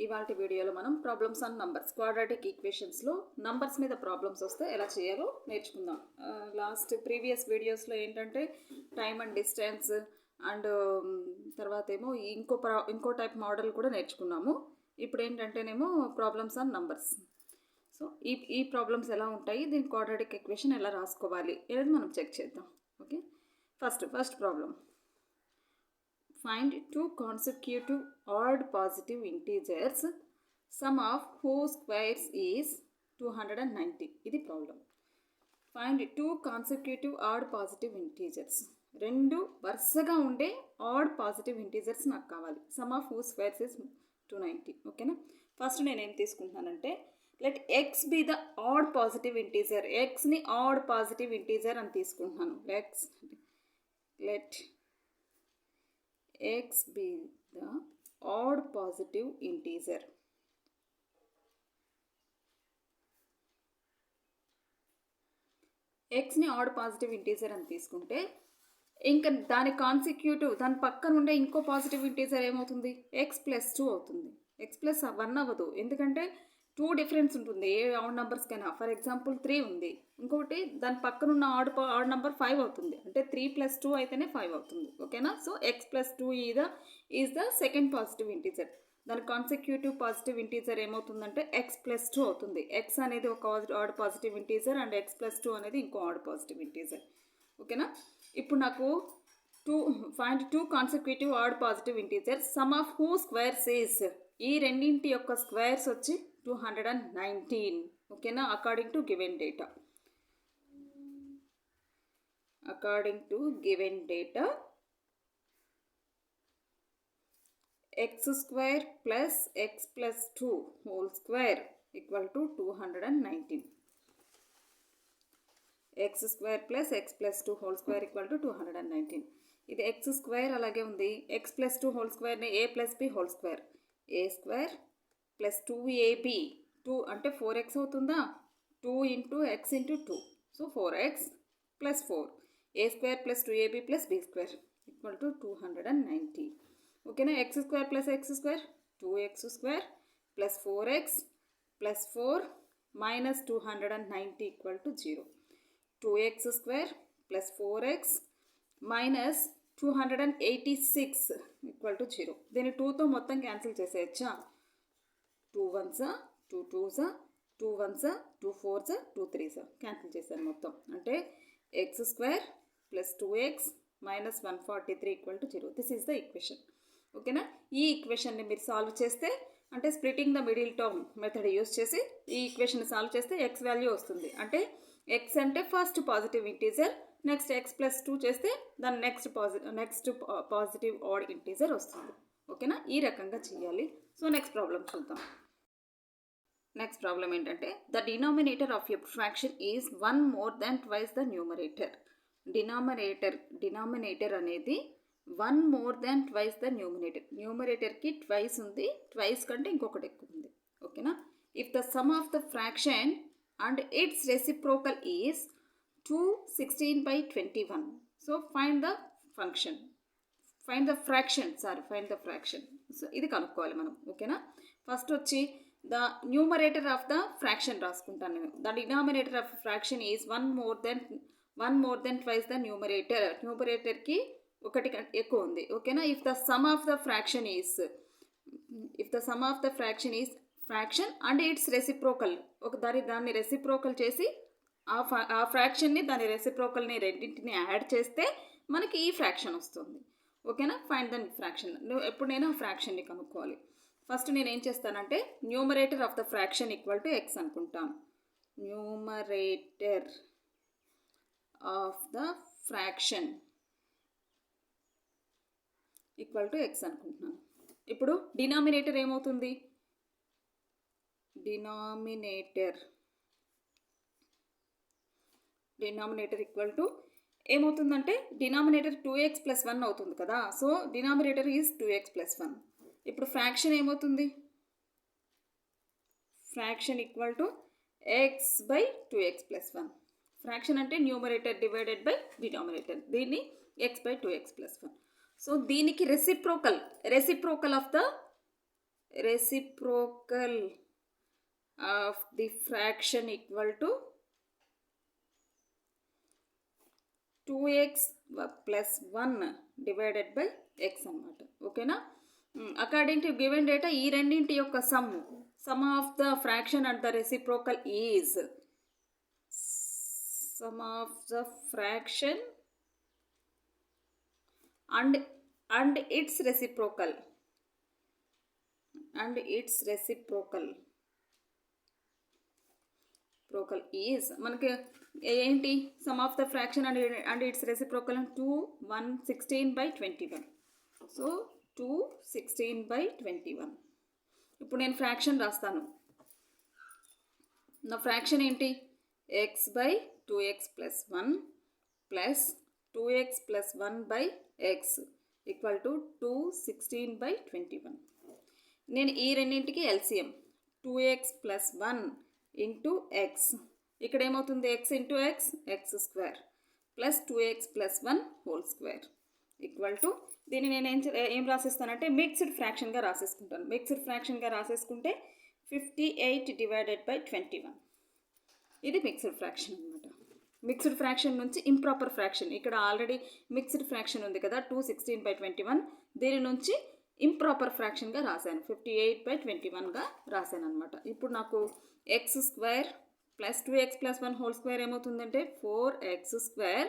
ఇవాల్టి వీడియోలో మనం ప్రాబ్లమ్స్ ఆన్ నంబర్స్ క్వాడ్రాటిక్ ఈక్వేషన్స్లో నంబర్స్ మీద ప్రాబ్లమ్స్ వస్తే ఎలా చేయాలో నేర్చుకుందాం. ప్రీవియస్ వీడియోస్లో ఏంటంటే టైమ్ అండ్ డిస్టెన్స్ అండ్ తర్వాత ఏమో ఇంకో టైప్ మోడల్ కూడా నేర్చుకున్నాము. ఇప్పుడు ఏంటంటేనేమో ప్రాబ్లమ్స్ ఆన్ నంబర్స్. సో ఈ ప్రాబ్లమ్స్ ఎలా ఉంటాయి, దీని క్వాడ్రాటిక్ ఈక్వేషన్ ఎలా రాసుకోవాలి అనేది మనం చెక్ చేద్దాం. Okay, first problem. Find two consecutive odd positive integers, sum of whose squares is 290. ఇది problem. Find two consecutive odd positive integers. రెండు వరుసగా ఉండే ఆడ్ పాజిటివ్ ఇంటీజర్స్ నాకు కావాలి. Sum of whose squares is 290. ఓకేనా. ఫస్ట్ నేనేం తీసుకుంటున్నానంటే let x be the odd positive integer. ఎక్స్ని ఆడ్ పాజిటివ్ ఇంటీజర్ అని తీసుకుంటున్నాను. లెట్ x be the odd positive integer. xని ఆడ్ పాజిటివ్ ఇంటీజర్ అని తీసుకుంటే ఇంకా దాని కాన్సిక్యూటివ్ దాని పక్కన ఉండే ఇంకో పాజిటివ్ ఇంటీజర్ ఏమవుతుంది, x+2 అవుతుంది. x+1 అవ్వదు, ఎందుకంటే 2 డిఫరెన్స్ ఉంటుంది ఏ ఆడ్ నెంబర్స్కైనా. ఫర్ ఎగ్జాంపుల్ 3 ఉంది, ఇంకొకటి దాని పక్కన ఉన్న ఆడ్ నెంబర్ 5 అవుతుంది. అంటే 3+2 అయితేనే 5 అవుతుంది. ఓకేనా. So x+2 is the second positive integer. దాని కాన్సిక్యూటివ్ పాజిటివ్ ఇంటీజర్ ఏమవుతుందంటే x+2 అవుతుంది. x అనేది ఒక add positive integer and x+2 అనేది ఇంకో ఆడ్ పాజిటివ్ ఇంటీజర్. ఓకేనా. ఇప్పుడు నాకు find two consecutive odd positive integers, sum of whose squares is, ఈ రెండింటి యొక్క స్క్వేర్స్ వచ్చి 219. ఓకేనా. According to given data x² plus x+2 whole square equal to 219. x² plus x+2 whole square equal to 219. ఇది x² అలాగే ఉంది. x+2 whole square ని a+b whole square, a² plus 2ab, 2 అంటే 4x అవుతుందా, 2 into x into 2, so 4x plus 4, a² plus 2ab plus b² equal to 290. ఓకేనా. x² plus x² 2x² plus 4x plus 4 minus 290 equal to 0. 2x² plus 4x minus 286 equal to 0. దీన్ని 2తో మొత్తం cancel చేసేయచ్చా. 2 1s 2 2s 2 1s 2 4s 2 3s cancel చేశాను మొత్తం. అంటే x² plus 2x minus 143 equal to 0. This is the equation. ఓకేనా. ఈ ఈక్వేషన్ని మీరు సాల్వ్ చేస్తే, అంటే splitting the middle term method use చేసి ఈ ఈక్వేషన్ సాల్వ్ చేస్తే x వాల్యూ వస్తుంది. అంటే x అంటే first positive integer, next x+2 చేస్తే దాని నెక్స్ట్ పాజిటివ్ ఆడ్ ఇంటీజర్ వస్తుంది. ఓకేనా. ఈ రకంగా చేయాలి. సో నెక్స్ట్ ప్రాబ్లం చూద్దాం. నెక్స్ట్ ప్రాబ్లం ఏంటంటే the denominator of a fraction is 1 more than twice the numerator. Denominator అనేది 1 more than twice the numerator. న్యూమరేటర్కి ట్వైస్ ఉంది, ట్వైస్ కంటే ఇంకొకటి ఎక్కువ ఉంది. ఓకేనా. If the sum of the fraction and its reciprocal is 216/21. So find the fraction. So ఇది కనుక్కోవాలి మనం. ఓకేనా. ఫస్ట్ వచ్చి the numerator of the fraction రాసుకుంటాను నేను. The denominator of fraction is 1 more than twice the numerator. న్యూమరేటర్కి ఒకటి ఎక్కువ ఉంది. ఓకేనా. If the sum of the fraction is fraction and its reciprocal, దాన్ని రెసిప్రోకల్ చేసి ఆ ఫ్రాక్షన్ని దాని రెసిప్రోకల్ని రెండింటిని యాడ్ చేస్తే మనకి ఈ ఫ్రాక్షన్ వస్తుంది. ఓకేనా. Find the fraction. ఎప్పుడైనా ఫ్రాక్షన్ని కనుక్కోవాలి. ఫస్ట్ నేను ఏం చేస్తానంటే numerator of the fraction equal to x అనుకుంటాను. Numerator of the fraction equal to x అనుకుంటున్నాను. ఇప్పుడు డినామినేటర్ ఏమవుతుంది, డినామినేటర్ ఈక్వల్ టు ఏమవుతుందంటే డినామినేటర్ 2x + 1 అవుతుంది కదా. So denominator is 2x + 1. ఇప్పుడు ఫ్రాక్షన్ ఏమవుతుంది, fraction equal to x/2x + 1. Fraction అంటే న్యూమరేటర్ డివైడెడ్ బై డినామినేటర్, దీన్ని x/2x + 1. సో దీనికి reciprocal of the reciprocal of the fraction equal to 2x plus 1 divided by x అన్నమాట. ఓకేనా? According to given data ఈ రెండింటి యొక్క some of the fraction and the reciprocal is some of the fraction and its reciprocal is మనకి ఏంటి some of the fraction and its reciprocal 2 1 16/21. So 2 16/21. ఇప్పుడు నేను fraction రాస్తాను. నా ఫ్రాక్షన్ ఏంటి? x by 2x plus 1 plus 2x plus 1 by x equal to 2 16/21. నేను ఈ రెండింటికి LCM 2x plus 1 into X. ఇక్కడ ఏమవుతుంది? x into X X square plus 2x plus 1 whole square equal to దీన్ని నేను ఏం రాసేస్తానంటే మిక్స్డ్ ఫ్రాక్షన్గా రాసేసుకుంటాను. మిక్స్డ్ ఫ్రాక్షన్గా రాసేసుకుంటే 58/21. ఇది మిక్స్డ్ ఫ్రాక్షన్ అనమాట. మిక్స్డ్ ఫ్రాక్షన్ నుంచి ఇంప్రాపర్ ఫ్రాక్షన్, ఇక్కడ ఆల్రెడీ మిక్స్డ్ ఫ్రాక్షన్ ఉంది కదా 2 16/21, దీని నుంచి ఇంప్రాపర్ ఫ్రాక్షన్గా రాశాను 58/21గా రాశాను అనమాట. ఇప్పుడు నాకు X square plus 2x plus 1 whole square ఏమవుతుందంటే 4x స్క్వేర్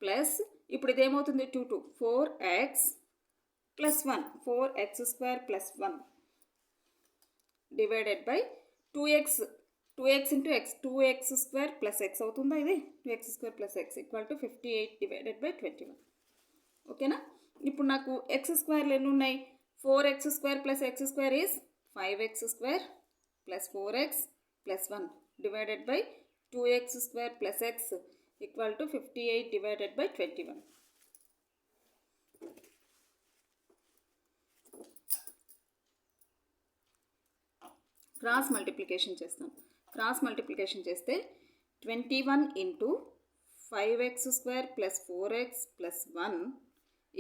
ప్లస్ ఇప్పుడు ఇది ఏమవుతుంది 2 4x plus 1 4x square plus 1 divided by 2x into X 2x square plus X అవుతుందా? ఇది 2x square plus X equal to 58/21. ఓకేనా? ఇప్పుడు నాకు ఎక్స్ స్క్వేర్లు ఎన్ని ఉన్నాయి? 4x square plus X square is 5x square plus 4x plus 1 divided by 2x square plus X equal to 58/21. Cross multiplication చేస్తాం. Cross multiplication చేస్తే 21 into 5x square plus 4x plus 1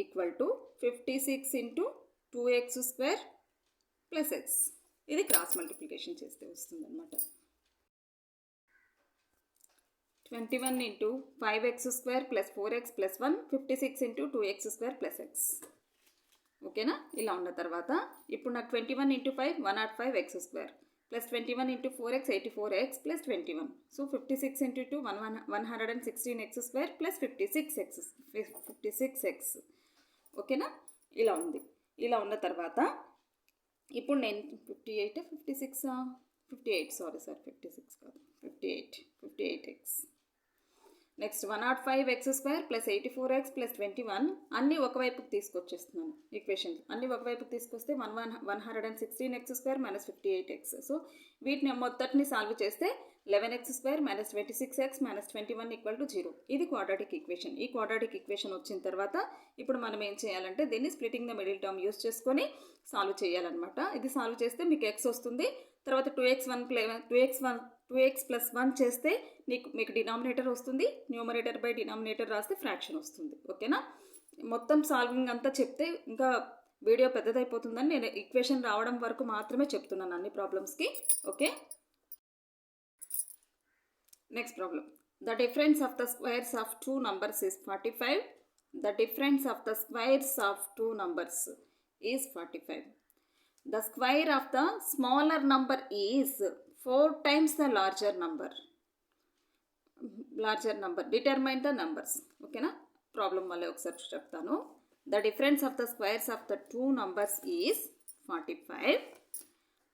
equal to 56 into 2x square plus X. ఇది cross multiplication చేస్తే వస్తుంది అనమాట. 21 into 5x square plus 4x plus 1 56 into 2x square plus X. ఓకేనా? ఇలా ఉన్న తర్వాత ఇప్పుడు నాకు 21 into 5 105x square plus 21 into 4x 84x plus 21. So 56 into 2 116x square plus 56x. ఓకేనా? ఇలా ఉంది. ఇలా ఉన్న తర్వాత ఇప్పుడు నేను 58x next 105x square plus 84x plus 21 అన్నీ ఒకవైపుకి తీసుకొచ్చేస్తున్నాను. ఈక్వేషన్ అన్నీ ఒకవైపుకి తీసుకొస్తే 116x square minus 58x. So వీటిని మొత్తటిని సాల్వ్ చేస్తే 11x square minus 26x minus 21 equal to 0. ఇది క్వాడ్రాటిక్ ఈక్వేషన్. ఈ క్వాడ్రాటిక్ ఈక్వేషన్ వచ్చిన తర్వాత ఇప్పుడు మనం ఏం చేయాలంటే దీన్ని splitting the middle term use చేసుకొని సాల్వ్ చేయాలన్నమాట. ఇది సాల్వ్ చేస్తే మీకు x వస్తుంది. తర్వాత 2x ప్లస్ 1 చేస్తే మీకు డినామినేటర్ వస్తుంది. న్యూమరేటర్ బై డినామినేటర్ రాస్తే ఫ్రాక్షన్ వస్తుంది. ఓకేనా? మొత్తం సాల్వింగ్ అంతా చెప్తే ఇంకా వీడియో పెద్దదైపోతుందని నేను ఈక్వేషన్ రావడం వరకు మాత్రమే చెప్తున్నాను అన్ని ప్రాబ్లమ్స్కి. Okay, next problem. The difference of the squares of 2 numbers is 45. The difference of the squares of 2 numbers is 45. The square of the smaller number is 4 times the larger number. Determine the numbers. ఓకేనా? Problem మళ్ళీ ఒకసారి చెప్తాను. The difference of the squares of the 2 numbers is 45.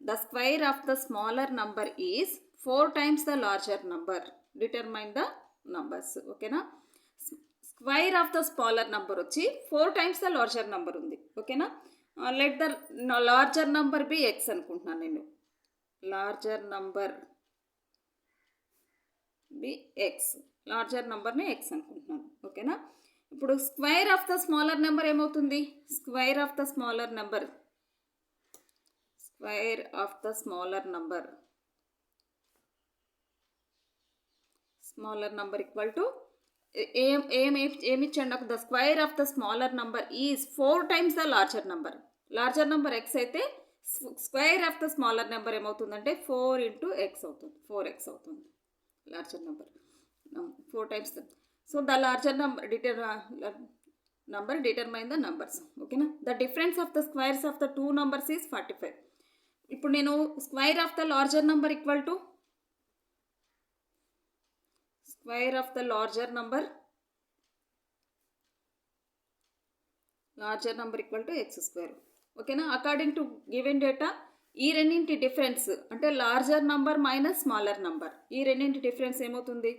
The square of the smaller number is 4 times the larger number. Determine the numbers. ఓకేనా? Square of the smaller number వచ్చి 4 times the larger number ఉంది. ఓకేనా? Let the larger number be x అనుకుంటున్నాను నేను. Larger number be x, larger నంబర్ని x అనుకుంటున్నాను. ఓకేనా? ఇప్పుడు square of the smaller number ఏమవుతుంది? Square of the smaller number equal to ఏమిచ్చండి నాకు? The square of the smaller number is 4 times the larger number. Larger number x అయితే square of the smaller number ఏమవుతుందంటే 4 into X అవుతుంది, 4x అవుతుంది. Larger number 4 times. So the larger number determine the numbers. ఓకేనా. The difference of the squares of the two numbers is 45. ఇప్పుడు నేను square of the larger number equal to square of the larger number equal to X square. ఓకేనా. According to given data ఈ రెండింటి difference అంటే larger number minus smaller number, ఈ రెండింటి difference ఏమవుతుంది?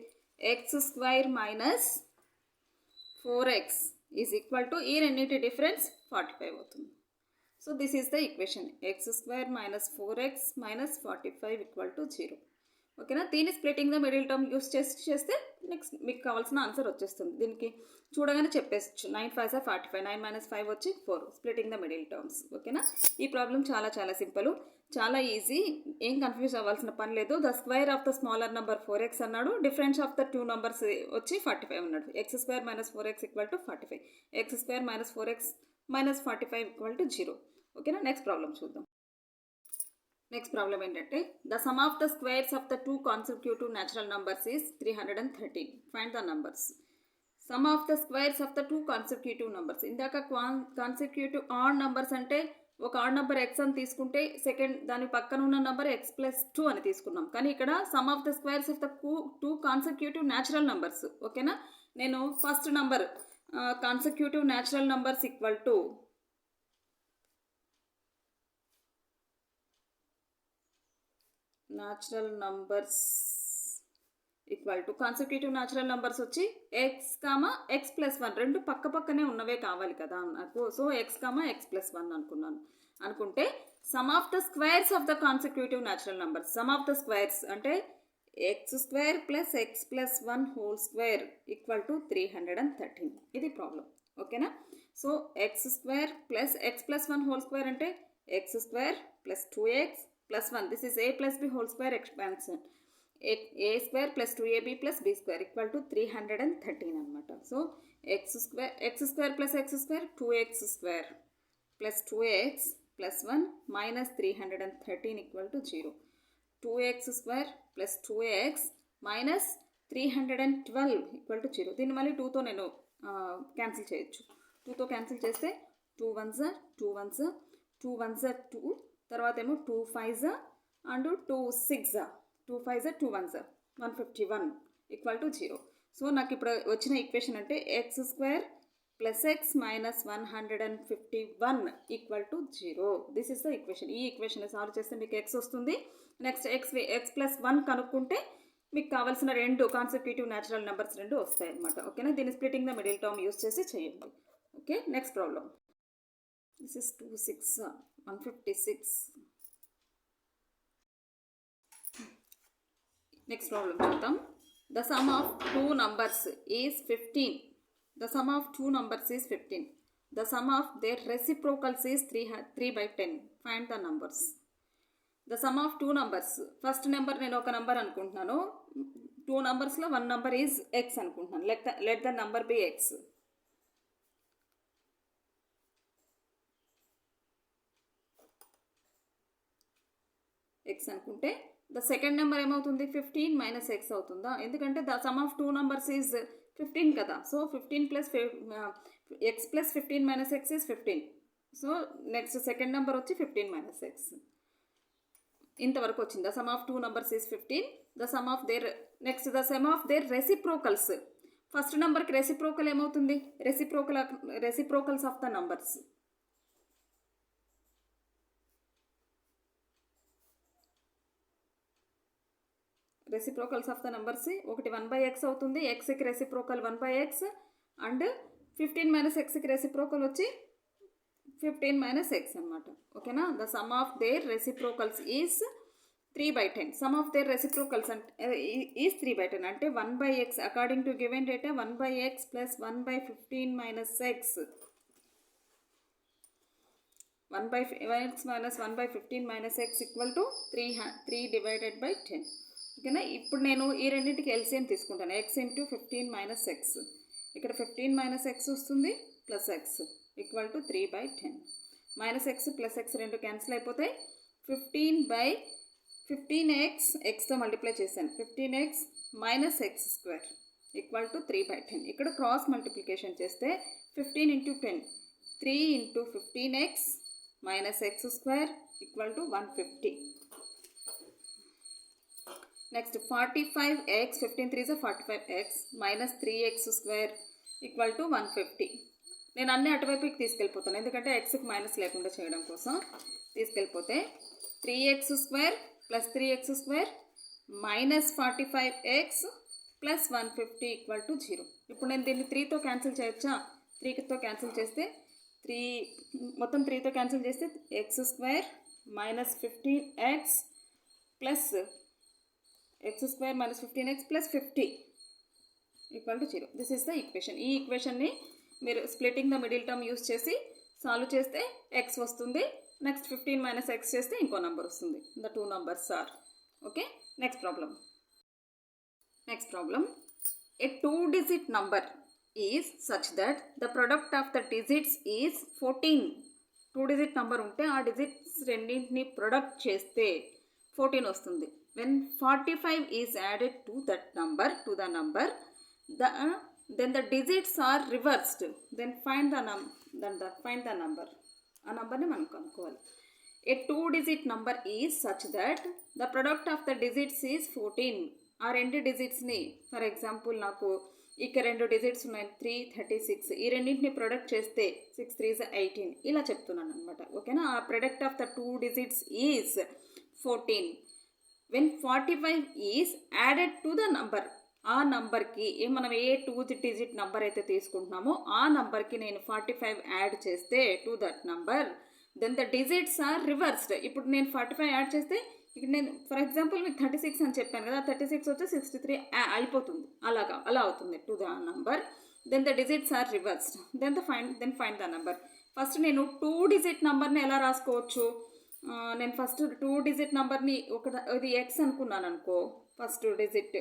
X square minus 4x is equal to ఈ రెండింటి difference 45 అవుతుంది. So this is the equation, X square minus 4x minus 45 equal to 0. ఓకేనా. దీన్ని splitting the middle term use చేస్తే next మీకు కావాల్సిన ఆన్సర్ వచ్చేస్తుంది. దీనికి చూడగానే చెప్పేచ్చు 9 5 45, 9 మైనస్ 5 వచ్చి 4, స్ప్లిటింగ్ ద మిడిల్ టర్మ్స్. ఓకేనా. ఈ ప్రాబ్లం చాలా చాలా సింపుల్, చాలా ఈజీ, ఏం కన్ఫ్యూజ్ అవ్వాల్సిన పని లేదు. The square of the smaller number 4x అన్నాడు, difference of the two numbers వచ్చి 45 అన్నాడు. X square minus 4x equal to 45, X square minus 4x minus 45 equal to 0. ఓకేనా. నెక్స్ట్ ప్రాబ్లం చూద్దాం. నెక్స్ట్ ప్రాబ్లం ఏంటంటే the sum of the squares of the two consecutive natural numbers is 313. Find the numbers. Sum of the squares of the two consecutive numbers. ఇందాక consecutive add numbers అంటే ఒక odd number X అని తీసుకుంటే second దాని పక్కన ఉన్న number X plus 2 అని తీసుకున్నాం. కానీ ఇక్కడ sum of the squares of the two consecutive natural numbers. ఓకేనా. నేను first number consecutive natural numbers equal to consecutive natural numbers వచ్చి ఎక్స్ కామా ఎక్స్ ప్లస్ 1 రెండు పక్క పక్కనే ఉన్నవే కావాలి కదా నాకు. So x comma x plus 1 అనుకుంటే sum of the squares of the consecutive natural numbers. Sum of the squares అంటే x square plus x plus 1 whole square equal to 313. ఇది ప్రాబ్లం. ఓకేనా. So x square plus x plus 1 whole square అంటే x square plus 2x plus 1, this is a plus b whole square expansion, a square plus 2ab plus b square equal to 313 అనమాట. So x square plus X square 2x square plus 2x plus 1 minus 313 equal to 0. 2x square plus 2x minus 312 equal to 0. దీన్ని మళ్ళీ 2తో నేను cancel చేయొచ్చు. 2తో cancel చేస్తే 2 1s 2 1s 2 1s 2, తర్వాత ఏమో 2 5s and 2 6s 2 5s 2 1s 151 equal to 0. So నాకు ఇప్పుడు వచ్చిన ఈక్వేషన్ అంటే x square plus X minus 151 equal to 0. This is the equation. ఈ ఈక్వేషన్ సాల్వ్ చేస్తే మీకు ఎక్స్ వస్తుంది. నెక్స్ట్ ఎక్స్ ప్లస్ 1 కనుక్కుంటే మీకు కావాల్సిన రెండు కాన్సిక్యూటివ్ న్యాచురల్ నెంబర్స్ రెండు వస్తాయి అనమాట. ఓకేనా. దీన్ని splitting the middle term use చేసి చేయండి. Okay. Next problem. This is 2 6 156. Next problem చూద్దాం. The sum of two numbers is 15. The sum of two numbers is 15. The sum of their reciprocals is 3/10. Find the numbers. The sum of two numbers. First number నేను ఒక number అనుకుంటున్నాను. Two నంబర్స్లో one number is x అనుకుంటున్నాను. Let the number be x. X అనుకుంటే the second number ఏమవుతుంది? 15 minus x అవుతుందా? ఎందుకంటే the sum of two numbers is 15 కదా. So 15 plus x plus 15 minus x is 15. So next second number వచ్చి 15 minus x. ఇంతవరకు వచ్చింది. The sum of two numbers is 15. The sum of their next the sum of their reciprocals. ఫస్ట్ నెంబర్కి reciprocal ఏమవుతుంది? Reciprocals of the numbers. Reciprocals of the numbers ఒకటి 1/x అవుతుంది. ఎక్స్కి reciprocal 1/x and 15 minus ఎక్స్కి reciprocal వచ్చి 15 minus x అనమాట. ఓకేనా. The sum of their reciprocals is 3/10. Sum of their reciprocals అంటే ఈజ్ 3/10 అంటే 1/x according to given data 1/x plus 1/15 minus x 1/x minus 1/15 minus x equal to 3/10. ఓకేనా. ఇప్పుడు నేను ఈ రెండింటికి ఎల్సిఎం తీసుకుంటాను. X into 15 minus X. ఇక్కడ 15 minus X వస్తుంది plus X equal to 3/10. Minus X plus X రెండు క్యాన్సిల్ అయిపోతాయి. 15/15x ఎక్స్తో మల్టిప్లై చేశాను. 15x minus X square equal to 3/10. ఇక్కడ క్రాస్ మల్టిప్లికేషన్ చేస్తే 15 × 10 3 × 15x minus X square equal to 150. Next 45x 15 3 45x minus 3x square equal to 150. నేను అన్ని అటువైపుకి తీసుకెళ్ళిపోతాను, ఎందుకంటే ఎక్స్కి minus లేకుండా చేయడం కోసం. తీసుకెళ్ళిపోతే 3x square plus 3x square minus 45x plus 150 equal to 0. ఇప్పుడు నేను దీన్ని 3తో క్యాన్సిల్ చేయొచ్చా? 3తో క్యాన్సిల్ చేస్తే మొత్తం 3తో క్యాన్సిల్ చేస్తే X square minus 15x plus X square minus 15x plus 50 equal to 0. This is the equation. ఈ ఈక్వేషన్ని మీరు splitting the middle term use చేసి సాల్వ్ చేస్తే ఎక్స్ వస్తుంది. నెక్స్ట్ 15 మైనస్ ఎక్స్ చేస్తే ఇంకో నెంబర్ వస్తుంది. The two numbers are okay. Next problem. A 2-digit number is such that the product of the digits is 14. 2-digit number ఉంటే ఆ digits రెండింటిని ప్రొడక్ట్ చేస్తే 14 వస్తుంది. When 45 is added to the number, then the digits are reversed. Then find the number. ఆ నంబర్ని మనం కనుక్కోవాలి. A 2-digit number is such that the product of the digits is 14. ఆ రెండు డిజిట్స్ని, ఫర్ ఎగ్జాంపుల్ నాకు ఇక్కడ రెండు డిజిట్స్ ఉన్నాయి 3 36. ఈ రెండింటిని ప్రొడక్ట్ చేస్తే 6 3 18 ఇలా చెప్తున్నాను అనమాట. ఓకేనా? ఆ product of the 2 digits is 14. When 45 is added to the number, ఆ నంబర్కి మనం ఏ 2-digit నంబర్ అయితే తీసుకుంటున్నామో ఆ నంబర్కి నేను 45 యాడ్ చేస్తే to that number, then the digits are reversed. ఇప్పుడు నేను 45 యాడ్ చేస్తే ఇక్కడ నేను ఫర్ ఎగ్జాంపుల్ మీకు 36 అని చెప్పాను కదా, 36 వచ్చి 63 అయిపోతుంది. అలా అవుతుంది to the number. Then the digits are reversed. Then find the number. First నేను 2-digit నంబర్ని ఎలా రాసుకోవచ్చు? నేను ఫస్ట్ 2-digit నంబర్ని ఇది ఎక్స్ అనుకున్నాను అనుకో. ఫస్ట్ డిజిట్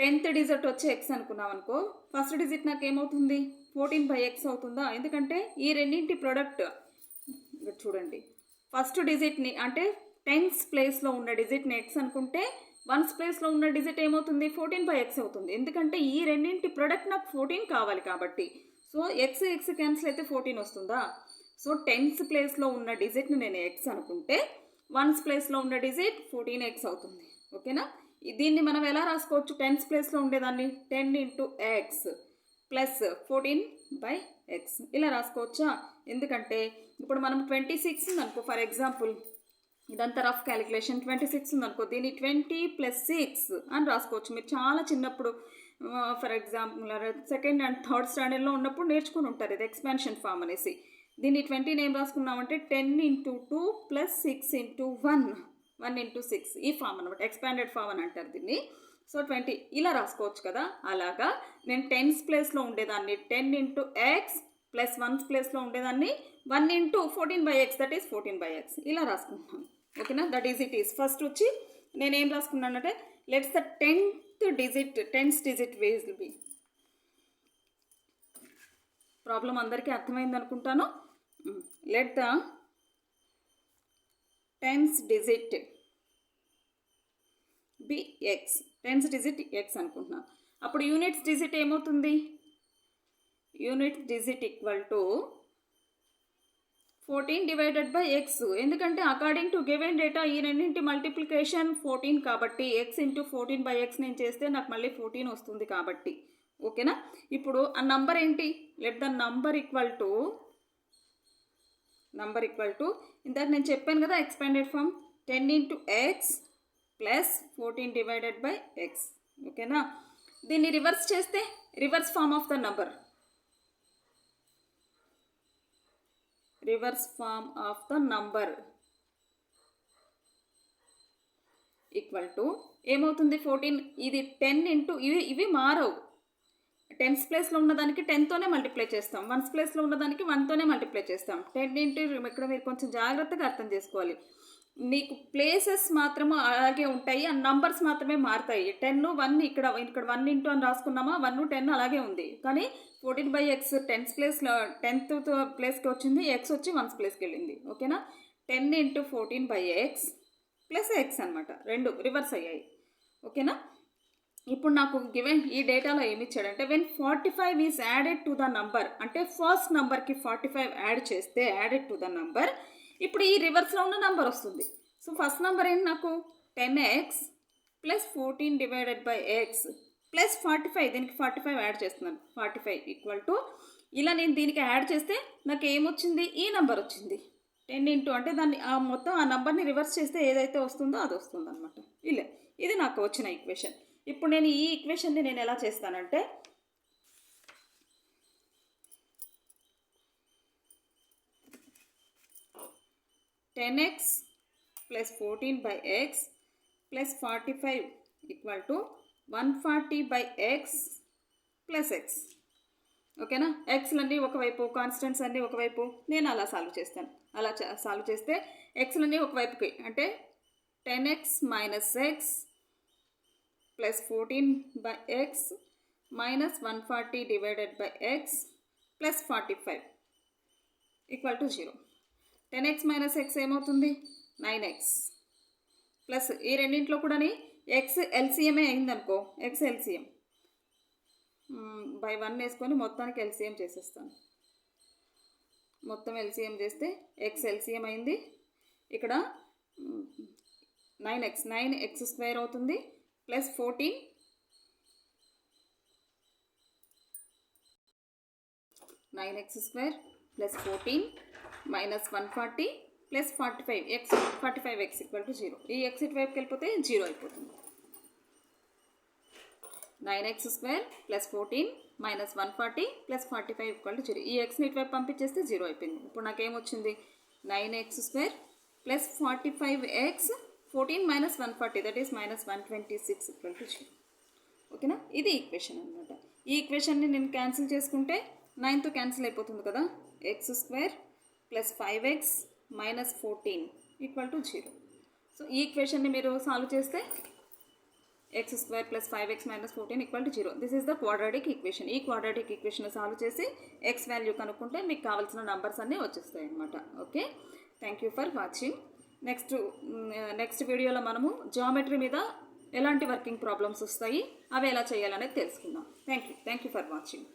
10th digit వచ్చి ఎక్స్ అనుకున్నాం అనుకో. ఫస్ట్ డిజిట్ నాకు ఏమవుతుంది? 14/x అవుతుందా? ఎందుకంటే ఈ రెండింటి ప్రొడక్ట్ చూడండి. ఫస్ట్ డిజిట్ని అంటే 10th ప్లేస్లో ఉన్న డిజిట్ని ఎక్స్ అనుకుంటే 1st ప్లేస్లో ఉన్న డిజిట్ ఏమవుతుంది? 14/x అవుతుంది. ఎందుకంటే ఈ రెండింటి ప్రొడక్ట్ నాకు 14 కావాలి కాబట్టి. సో ఎక్స్ క్యాన్సిల్ అయితే 14 వస్తుందా? సో 10th ప్లేస్లో ఉన్న డిజిట్ని నేను ఎక్స్ అనుకుంటే 1st ప్లేస్లో ఉన్న డిజిట్ 14x అవుతుంది. ఓకేనా? దీన్ని మనం ఎలా రాసుకోవచ్చు? 10th ప్లేస్లో ఉండేదాన్ని 10 × x ప్లస్ 14/x ఇలా రాసుకోవచ్చా? ఎందుకంటే ఇప్పుడు మనం 26 ఉందనుకో, ఫర్ ఎగ్జాంపుల్ ఇదంతా రఫ్ క్యాలిక్యులేషన్. 26 ఉందనుకో, దీన్ని 20 + 6 అని రాసుకోవచ్చు. మీరు చాలా చిన్నప్పుడు for example 2nd and 3rd స్టాండర్డ్లో ఉన్నప్పుడు నేర్చుకుని ఉంటారు ఇది ఎక్స్పాన్షన్ ఫామ్ అనేసి. దీన్ని 20 ఏం రాసుకున్నామంటే 10 × 2 + 6 × 1 × 6 ఈ ఫామ్ అనమాట. ఎక్స్పాండెడ్ ఫామ్ అని అంటారు దీన్ని. సో 20 ఇలా రాసుకోవచ్చు కదా. అలాగా నేను 10th ప్లేస్లో ఉండేదాన్ని 10 × x ప్లస్ 1th ప్లేస్లో ఉండేదాన్ని 1 × 14/x, దట్ ఈస్ 14/x ఇలా రాసుకుంటున్నాను. ఓకేనా? That is it is. First వచ్చి నేను ఏం రాసుకున్నానంటే let's the 10th digit ways be. Problem అందరికీ అర్థమైంది అనుకుంటాను. Let the 10th digit be x. 10th digit x అనుకుంటున్నాను. అప్పుడు యూనిట్స్ డిజిట్ ఏమవుతుంది? Unit digit equal to 14/x. ఎందుకంటే అకార్డింగ్ టు గివెన్ డేటా ఈ రెండింటి మల్టిప్లికేషన్ 14 కాబట్టి x × 14/x నేను చేస్తే నాకు మళ్ళీ 14 వస్తుంది కాబట్టి. ఓకేనా? ఇప్పుడు ఆ నంబర్ ఏంటి? Let the number equal to ఇందాక నేను చెప్పాను కదా expanded form 10 × x plus 14/x. ఓకేనా? దీన్ని రివర్స్ చేస్తే reverse form of the number equal to ఏమవుతుంది? 14. ఇది 10 × ఇవి మారవు. 10th ప్లేస్లో ఉన్నదానికి 10తోనే మల్టిప్లై చేస్తాం. 1st ప్లేస్లో ఉన్నదానికి 1తోనే మల్టిప్లై చేస్తాం. 10 × ఇక్కడ మీరు కొంచెం జాగ్రత్తగా అర్థం చేసుకోవాలి. మీకు ప్లేసెస్ మాత్రమే అలాగే ఉంటాయి, ఆ నంబర్స్ మాత్రమే మారుతాయి. 10 1 ఇక్కడ 1 × అని రాసుకున్నామా, 1 10 అలాగే ఉంది. కానీ 14/x 10th ప్లేస్కి వచ్చింది, ఎక్స్ వచ్చి 1th ప్లేస్కి వెళ్ళింది. ఓకేనా, 10 × 14/x ప్లస్ ఎక్స్ అనమాట, రెండు రివర్స్ అయ్యాయి. ఓకేనా, ఇప్పుడు నాకు గివెన్ ఈ డేటాలో ఏమి ఇచ్చాడంటే when 45 is added to the number, అంటే ఫస్ట్ నెంబర్కి 45 యాడ్ చేస్తే యాడెడ్ టు ద నంబర్, ఇప్పుడు ఈ రివర్స్లో ఉన్న నెంబర్ వస్తుంది. సో ఫస్ట్ నెంబర్ ఏంటి నాకు 10x ప్లస్ 14/x ప్లస్ 45, దీనికి 45 యాడ్ చేస్తున్నాను, 45 = ఇలా నేను దీనికి యాడ్ చేస్తే నాకు ఏమొచ్చింది, ఈ నెంబర్ వచ్చింది. 10 × అంటే దాన్ని మొత్తం ఆ నెంబర్ని రివర్స్ చేస్తే ఏదైతే వస్తుందో అది వస్తుంది అనమాట. ఇలా ఇది నాకు వచ్చిన ఈక్వేషన్. ఇప్పుడు నేను ఈ ఈక్వేషన్ని నేను ఎలా చేస్తానంటే (10x + 14/x + 45 = 140/x + x. ఓకేనా, ఎక్స్లన్నీ ఒకవైపు, కాన్స్టెంట్స్ అన్నీ ఒకవైపు, నేను అలా సాల్వ్ చేస్తాను. అలా సాల్వ్ చేస్తే ఎక్స్లన్నీ ఒకవైపుకి, అంటే 10x - x plus 14/x minus 140/x plus 45 = 0. 10x - x ఏమవుతుంది, 9x ప్లస్ ఈ రెండింటిలో కూడా ఎక్స్ ఎల్సిఎమే అయిందనుకో, ఎక్స్ ఎల్సిఎం బై 1 వేసుకొని మొత్తానికి ఎల్సిఎం చేసేస్తాను. మొత్తం ఎల్సిఎం చేస్తే ఎక్స్ ఎల్సిఎం అయింది. ఇక్కడ 9x² అవుతుంది plus 14 9x² plus 14 minus 140 plus 45x = 0. ఈ ఎక్స్ ఇటు వైపుకి వెళ్ళిపోతే 0 అయిపోతుంది. 9x² plus 14 minus 140 plus 45 = 0. ఈ ఎక్స్ని ఇటు వైపు పంపించేస్తే 0 అయిపోయింది. ఇప్పుడు నాకేమొచ్చింది, 9x² plus 45x 14 minus 140 that is minus 126 = 0. ఓకేనా, ఇది ఈక్వేషన్ అనమాట. ఈ ఈక్వేషన్ని నేను క్యాన్సిల్ చేసుకుంటే 9తో క్యాన్సిల్ అయిపోతుంది కదా, x² plus 5x minus 14 = 0. So ఈ ఈక్వేషన్ని మీరు సాల్వ్ చేస్తే x² plus 5x minus 14 = 0. This is the quadratic equation. ఈ క్వాడ్రాటిక్ ఈక్వేషన్ సాల్వ్ చేసి x వాల్యూ కనుక్కుంటే మీకు కావాల్సిన నంబర్స్ అన్నీ వచ్చేస్తాయి అనమాట. Okay, thank you for watching. Next వీడియోలో మనము జామెట్రీ మీద ఎలాంటి వర్కింగ్ ప్రాబ్లమ్స్ వస్తాయి, అవి ఎలా చేయాలనేది తెలుసుకుందాం. Thank you for watching.